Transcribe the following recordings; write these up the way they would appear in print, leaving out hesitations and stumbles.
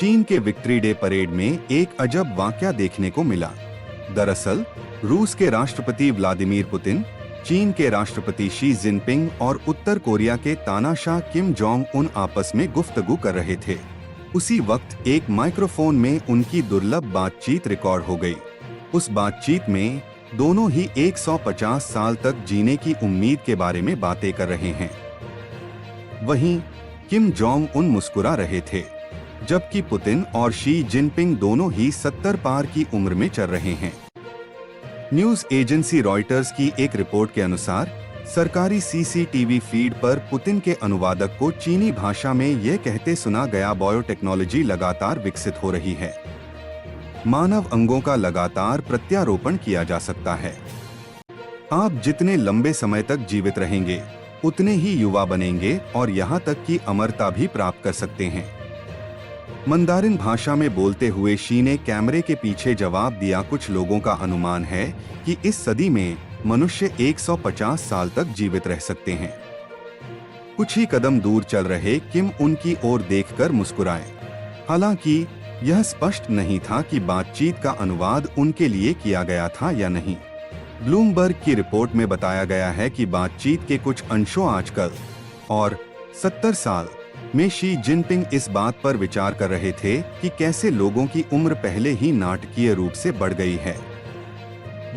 चीन के victory day parade में एक अजब वाकया देखने को मिला। दरअसल रूस के राष्ट्रपति व्लादिमीर पुतिन, चीन के राष्ट्रपति शी जिनपिंग और उत्तर कोरिया के तानाशाह किम जोंग उन आपस में गुफ्तगू कर रहे थे। उसी वक्त एक माइक्रोफोन में उनकी दुर्लभ बातचीत रिकॉर्ड हो गई। उस बातचीत में दोनों ही 150 साल तक जीने की उम्मीद के बारे में बातें कर रहे हैं। वहीं किम जोंग उन मुस्कुरा रहे थे, जबकि पुतिन और शी जिनपिंग दोनों ही 70 पार की उम्र में चल रहे हैं। न्यूज एजेंसी रॉयटर्स की एक रिपोर्ट के अनुसार सरकारी सीसीटीवी फीड पर पुतिन के अनुवादक को चीनी भाषा में यह कहते सुना गया, बायोटेक्नोलॉजी लगातार विकसित हो रही है, मानव अंगों का लगातार प्रत्यारोपण किया जा सकता है। आप जितने लंबे समय तक जीवित रहेंगे उतने ही युवा बनेंगे और यहाँ तक कि अमरता भी प्राप्त कर सकते हैं। मंदारिन भाषा में बोलते हुए शी ने कैमरे के पीछे जवाब दिया, कुछ लोगों का अनुमान है कि इस सदी में मनुष्य 150 साल तक जीवित रह सकते हैं। कुछ ही कदम दूर चल रहे किम उनकी ओर देखकर मुस्कुराए। हालांकि यह स्पष्ट नहीं था कि बातचीत का अनुवाद उनके लिए किया गया था या नहीं। ब्लूमबर्ग की रिपोर्ट में बताया गया है कि बातचीत के कुछ अंशों आजकल और 70 साल में शी जिनपिंग इस बात पर विचार कर रहे थे कि कैसे लोगों की उम्र पहले ही नाटकीय रूप से बढ़ गई है।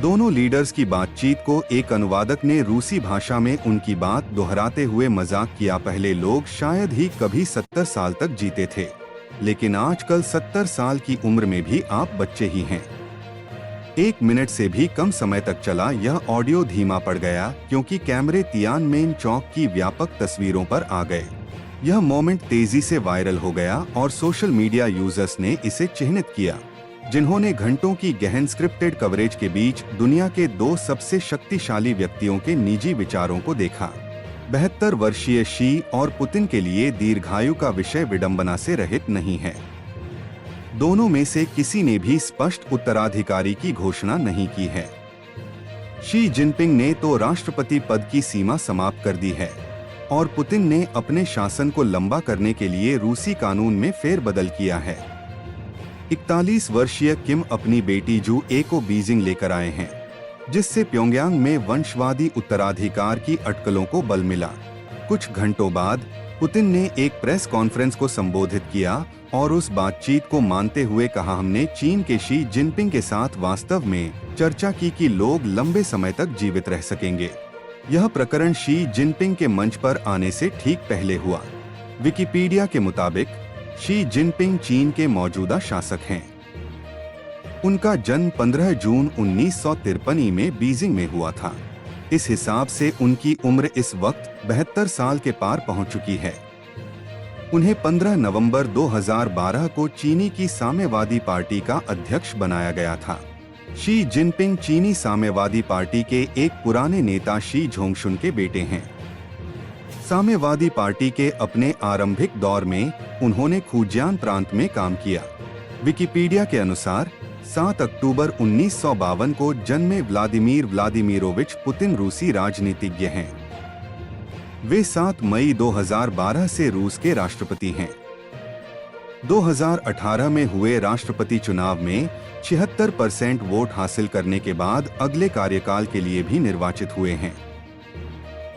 दोनों लीडर्स की बातचीत को एक अनुवादक ने रूसी भाषा में उनकी बात दोहराते हुए मजाक किया, पहले लोग शायद ही कभी 70 साल तक जीते थे, लेकिन आजकल 70 साल की उम्र में भी आप बच्चे ही हैं। 1 मिनट से भी कम समय तक चला यह ऑडियो धीमा पड़ गया क्योंकि कैमरे तियानमेन चौक की व्यापक तस्वीरों पर आ गए। यह मोमेंट तेजी से वायरल हो गया और सोशल मीडिया यूजर्स ने इसे चिह्नित किया, जिन्होंने घंटों की गहन स्क्रिप्टेड कवरेज के बीच दुनिया के 2 सबसे शक्तिशाली व्यक्तियों के निजी विचारों को देखा। 72 वर्षीय शी और पुतिन के लिए दीर्घायु का विषय विडंबना से रहित नहीं है। दोनों में से किसी ने भी स्पष्ट उत्तराधिकारी की घोषणा नहीं की है। शी जिनपिंग ने तो राष्ट्रपति पद की सीमा समाप्त कर दी है और पुतिन ने अपने शासन को लंबा करने के लिए रूसी कानून में फेरबदल किया है। 41 वर्षीय किम अपनी बेटी जू ए को बीजिंग लेकर आए हैं, जिससे प्योंगयांग में वंशवादी उत्तराधिकार की अटकलों को बल मिला। कुछ घंटों बाद पुतिन ने एक प्रेस कॉन्फ्रेंस को संबोधित किया और उस बातचीत को मानते हुए कहा, हमने चीन के शी जिनपिंग के साथ वास्तव में चर्चा की कि लोग लंबे समय तक जीवित रह सकेंगे। यह प्रकरण शी जिनपिंग के मंच पर आने से ठीक पहले हुआ। विकिपीडिया के मुताबिक शी जिनपिंग चीन के मौजूदा शासक हैं। उनका जन्म 15 जून 1953 में बीजिंग में हुआ था। इस हिसाब से उनकी उम्र इस वक्त 72 साल के पार पहुंच चुकी है। उन्हें 15 नवंबर 2012 को चीनी की साम्यवादी पार्टी का अध्यक्ष बनाया गया था। शी जिनपिंग चीनी साम्यवादी पार्टी के एक पुराने नेता शी झोंगशुन के बेटे हैं। साम्यवादी पार्टी के अपने आरंभिक दौर में उन्होंने फुजियान प्रांत में काम किया। विकिपीडिया के अनुसार 7 अक्टूबर 1952 को जन्मे व्लादिमीर व्लादिमीरोविच पुतिन रूसी राजनीतिज्ञ हैं। वे 7 मई 2012 से रूस के राष्ट्रपति हैं। 2018 में हुए राष्ट्रपति चुनाव में 76% वोट हासिल करने के बाद अगले कार्यकाल के लिए भी निर्वाचित हुए हैं।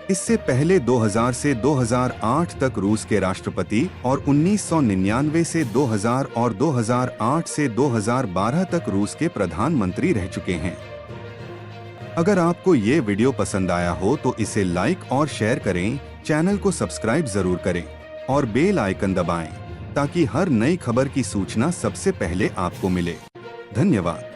इससे पहले 2000 से 2008 तक रूस के राष्ट्रपति और 1999 से 2000 और 2008 से 2012 तक रूस के प्रधानमंत्री रह चुके हैं। अगर आपको ये वीडियो पसंद आया हो तो इसे लाइक और शेयर करें, चैनल को सब्सक्राइब जरूर करें और बेल आइकन दबाएं ताकि हर नई खबर की सूचना सबसे पहले आपको मिले। धन्यवाद।